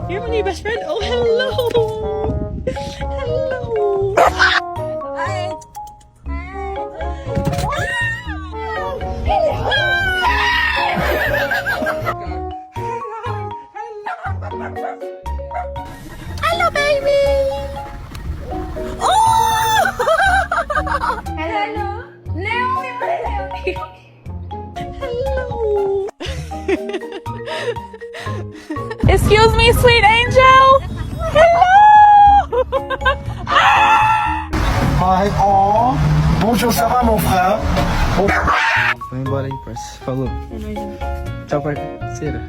You're my new best friend? Oh, hello! Hello! Hi. Hello, baby! Hello. Leonie. Hello! Excuse me, sweet angel. Hello. Hi, oh. Bonjour, ça va mon frère? Vou embora aí, parça. Falou. Tchau, parceira.